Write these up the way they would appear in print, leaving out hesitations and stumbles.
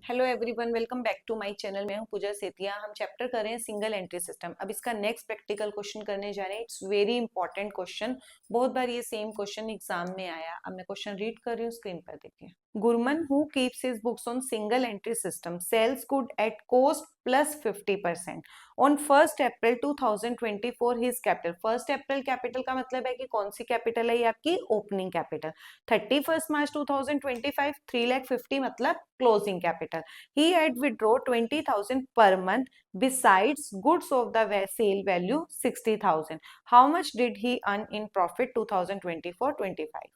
Hello everyone, welcome back to my channel. मैं हूं पूजा सेतिया। हम चैप्टर कर रहे हैं सिंगल एंट्री सिस्टम। अब इसका नेक्स्ट प्रैक्टिकल क्वेश्चन करने जा रहे हैं। It's very important question. बहुत बार ये सेम क्वेश्चन एग्जाम में आया। अब मैं क्वेश्चन रीड कर रही हूँ, स्क्रीन पर देखिए। Gurman who keeps his books on single entry system sales good at cost plus 50%। On 1 April 2024 his capital. 1 April capital का मतलब है कि कौन सी कैपिटल है, ये आपकी ओपनिंग कैपिटल। 31 मार्च 2025 3,50,000 मतलब closing capital. He had withdraw 20,000 per month besides goods of the sale value 60,000. How much did he earn in profit 2024-25?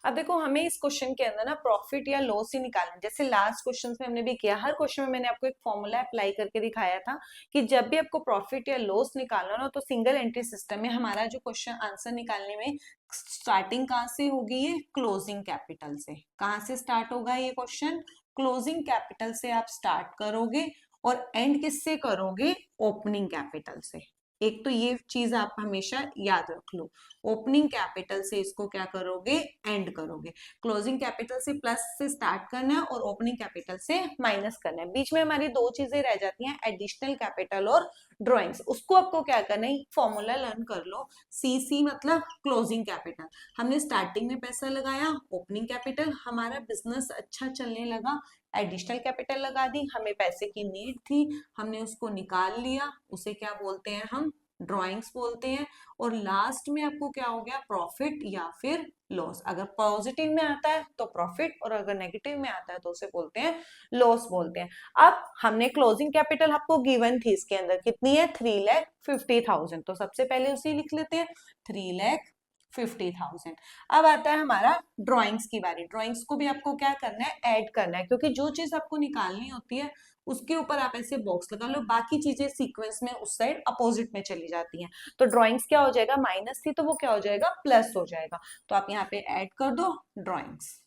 अब देखो, हमें इस क्वेश्चन के अंदर ना प्रॉफिट या लॉस ही निकालना। जैसे लास्ट क्वेश्चन में हमने भी किया, हर क्वेश्चन में मैंने आपको एक फॉर्मूला अप्लाई करके दिखाया था कि जब भी आपको प्रॉफिट या लॉस निकालना ना, तो सिंगल एंट्री सिस्टम में हमारा जो क्वेश्चन आंसर निकालने में स्टार्टिंग कहाँ से होगी, ये क्लोजिंग कैपिटल से। कहाँ से स्टार्ट होगा ये क्वेश्चन? क्लोजिंग कैपिटल से आप स्टार्ट करोगे और एंड किससे करोगे? ओपनिंग कैपिटल से। एक तो ये चीज आप हमेशा याद रख लो, ओपनिंग कैपिटल से इसको क्या करोगे? एंड करोगे। क्लोजिंग कैपिटल से प्लस से स्टार्ट करना है और ओपनिंग कैपिटल से माइनस करना है। बीच में हमारी दो चीजें रह जाती हैं, एडिशनल कैपिटल और ड्रॉइंग्स। उसको आपको क्या करना है, फॉर्मूला लर्न कर लो। सीसी मतलब क्लोजिंग कैपिटल। हमने स्टार्टिंग में पैसा लगाया, ओपनिंग कैपिटल। हमारा बिजनेस अच्छा चलने लगा, एडिशनल कैपिटल लगा दी। हमें पैसे की नीड थी, हमने उसको निकाल लिया, उसे क्या बोलते हैं हम? ड्रॉइंग्स बोलते हैं। और लास्ट में आपको क्या हो गया? प्रॉफिट या फिर लॉस। अगर पॉजिटिव में आता है तो प्रॉफिट, और अगर नेगेटिव में आता है तो उसे बोलते हैं लॉस बोलते हैं। अब हमने क्लोजिंग कैपिटल आपको गिवन थी, इसके अंदर कितनी है? 3,50,000। तो सबसे पहले उसे लिख लेते हैं, 3,50,000। अब आता है हमारा ड्रॉइंग्स की बारी। ड्रॉइंग्स को भी आपको क्या करना है? ऐड करना है, क्योंकि जो चीज आपको निकालनी होती है उसके ऊपर आप ऐसे बॉक्स लगा लो, बाकी चीजें सीक्वेंस में उस साइड अपोजिट में चली जाती हैं। तो ड्रॉइंग्स क्या हो जाएगा? माइनस थी तो वो क्या हो जाएगा? प्लस हो जाएगा। तो आप यहाँ पे ऐड कर दो ड्रॉइंग्स।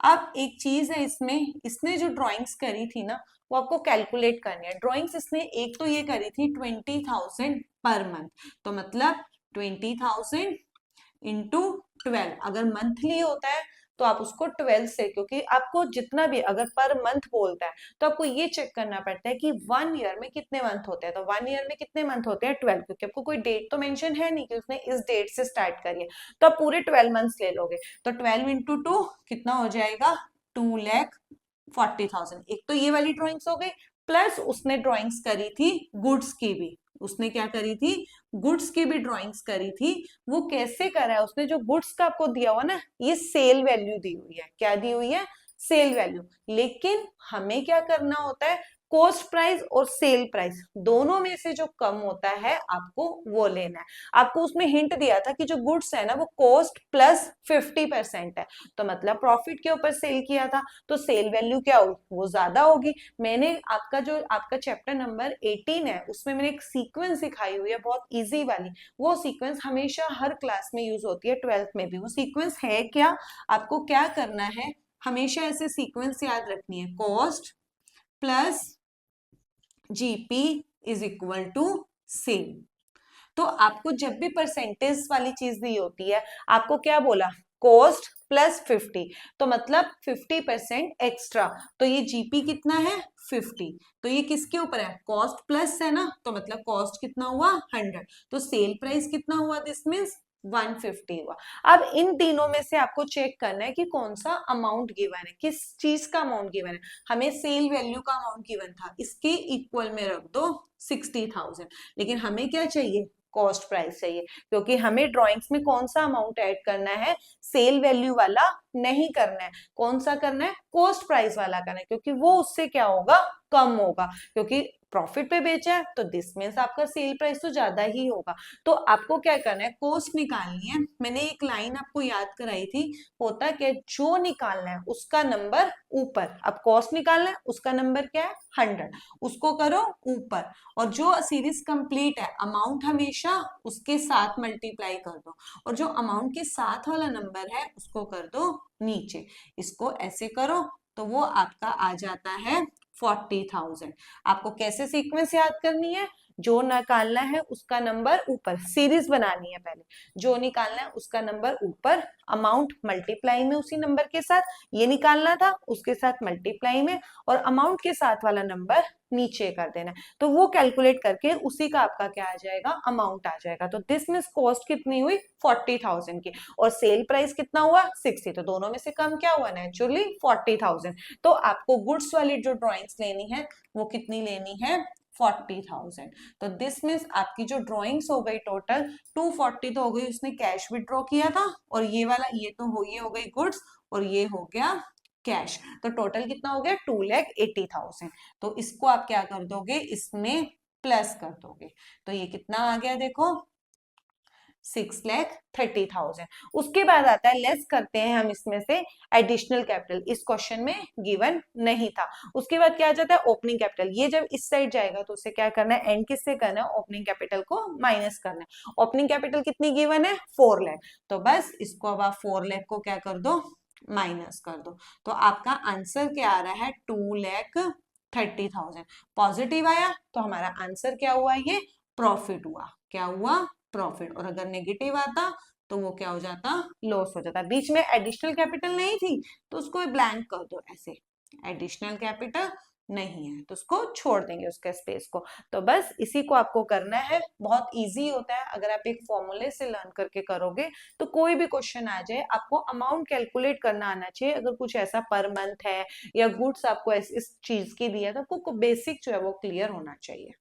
अब एक चीज है इसमें, इसने जो ड्रॉइंग्स करी थी ना, वो आपको कैलकुलेट करनी है। ड्रॉइंग्स इसने एक तो ये करी थी 20,000 पर मंथ। तो मतलब 20,000 इंटू 12। अगर मंथली होता है तो आप उसको 12 से, क्योंकि आपको जितना भी अगर पर मंथ बोलता है तो आपको ये चेक करना पड़ता है कि 1 ईयर में कितने मंथ होते हैं। तो 1 ईयर में कितने मंथ होते हैं? 12, क्योंकि आपको कोई डेट तो मेंशन है नहीं कि उसने इस डेट से स्टार्ट करी है। तो आप पूरे 12 मंथ्स ले लोगे। तो 12 इंटू 2 कितना हो जाएगा? 2,40,000। एक तो ये वाली ड्रॉइंग्स हो गई, प्लस उसने ड्रॉइंग्स करी थी गुड्स की भी। उसने क्या करी थी? गुड्स की भी ड्रॉइंग्स करी थी। वो कैसे करा है? उसने जो गुड्स का आपको दिया हुआ ना, ये सेल वैल्यू दी हुई है। क्या दी हुई है? Sale value. लेकिन हमें क्या करना होता है? कॉस्ट प्राइस और सेल प्राइस दोनों में से जो कम होता है आपको वो लेना है। आपको उसमें हिंट दिया था कि जो गुड्स है ना वो कॉस्ट प्लस 50% है। तो मतलब प्रॉफिट के ऊपर सेल किया था, तो सेल वैल्यू क्या होगी? वो ज्यादा होगी। मैंने आपका जो आपका चैप्टर नंबर 18 है उसमें मैंने एक सीक्वेंस सिखाई हुई है, बहुत इजी वाली। वो सीक्वेंस हमेशा हर क्लास में यूज होती है, 12th में भी। वो सीक्वेंस है क्या? आपको क्या करना है, हमेशा ऐसे सीक्वेंस याद रखनी है। Cost plus GP is equal to sale. तो आपको जब भी परसेंटेज वाली चीज दी होती है, आपको क्या बोला? Cost plus 50। तो मतलब 50% एक्स्ट्रा। तो ये जीपी कितना है? 50। तो ये किसके ऊपर है? कॉस्ट प्लस है ना, तो मतलब कॉस्ट कितना हुआ? 100। तो सेल प्राइस कितना हुआ? दिस मीन्स 150 हुआ। अब इन तीनों में से आपको चेक करना है कि कौन सा अमाउंट गिवन है, किस चीज का अमाउंट गिवन है। हमें सेल वैल्यू का अमाउंट गिवन था, इसके इक्वल में रख दो 60,000। लेकिन हमें क्या चाहिए? कॉस्ट प्राइस चाहिए, क्योंकि हमें ड्राइंग्स में कौन सा अमाउंट ऐड करना है? सेल वैल्यू वाला नहीं करना है। कौन सा करना है? कॉस्ट प्राइस वाला करना है, क्योंकि वो उससे क्या होगा? कम होगा। क्योंकि प्रॉफिट पे बेचा है तो दिस मीन्स आपका सेल प्राइस तो ज्यादा ही होगा। तो आपको क्या करना है? कॉस्ट निकालनी है। मैंने एक लाइन आपको याद कराई थी, होता क्या? जो निकालना है उसका नंबर ऊपर। अब कॉस्ट निकालना है, उसका नंबर क्या है? 100, उसको करो ऊपर। और जो सीरीज कंप्लीट है, अमाउंट हमेशा उसके साथ मल्टीप्लाई कर दो, और जो अमाउंट के साथ वाला नंबर है उसको कर दो नीचे। इसको ऐसे करो तो वो आपका आ जाता है 40,000। आपको कैसे सीक्वेंस याद करनी है? जो निकालना है उसका नंबर ऊपर, सीरीज बनानी है पहले, जो निकालना है उसका नंबर ऊपर, अमाउंट मल्टीप्लाई में उसी नंबर के साथ, ये निकालना था उसके साथ मल्टीप्लाई में, और अमाउंट के साथ वाला नंबर नीचे कर देना है। तो वो कैलकुलेट करके उसी का आपका क्या आ जाएगा, अमाउंट आ जाएगा। तो दिस मींस कॉस्ट कितनी हुई 40,000 की, और सेल प्राइस कितना हुआ 60, तो दोनों में से कम क्या हुआ नेचुरली 40,000। तो आपको गुड्स वाली जो ड्रॉइंग्स लेनी है वो कितनी लेनी है 40,000। तो दिस मीन्स आपकी जो ड्रॉइंग्स हो गई टोटल 240 तो हो गई, उसने कैश विड्रॉ किया था, और ये वाला ये तो ये हो गई गुड्स और ये हो गया कैश। तो टोटल कितना हो गया 2,80,000। तो इसको आप क्या कर दोगे, इसमें प्लस कर दोगे, तो ये कितना आ गया देखो 6,30,000। उसके बाद आता है लेस करते हैं हम इसमें से एडिशनल कैपिटल, इस क्वेश्चन में गिवन नहीं था। उसके बाद क्या आ जाता है ओपनिंग कैपिटल, ये जब इस साइड जाएगा तो उसे क्या करना है, एंड किससे करना है, ओपनिंग कैपिटल को माइनस करना है। ओपनिंग कैपिटल कितनी गिवन है 4 लाख, तो बस इसको अब आप 4 लाख को क्या कर दो, माइनस कर दो। तो आपका आंसर क्या आ रहा है 2,30,000। पॉजिटिव आया तो हमारा आंसर क्या हुआ, ये प्रॉफिट हुआ, क्या हुआ प्रॉफिट। और अगर नेगेटिव आता तो वो क्या हो जाता, लॉस हो जाता। बीच में एडिशनल कैपिटल नहीं थी तो उसको ब्लैंक कर दो, ऐसे एडिशनल कैपिटल नहीं है तो उसको छोड़ देंगे उसके स्पेस को। तो बस इसी को आपको करना है, बहुत इजी होता है। अगर आप एक फॉर्मूले से लर्न करके करोगे तो कोई भी क्वेश्चन आ जाए आपको अमाउंट कैलकुलेट करना आना चाहिए। अगर कुछ ऐसा पर मंथ है या गुड्स आपको इस चीज की दी है तो आपको बेसिक जो है वो क्लियर होना चाहिए।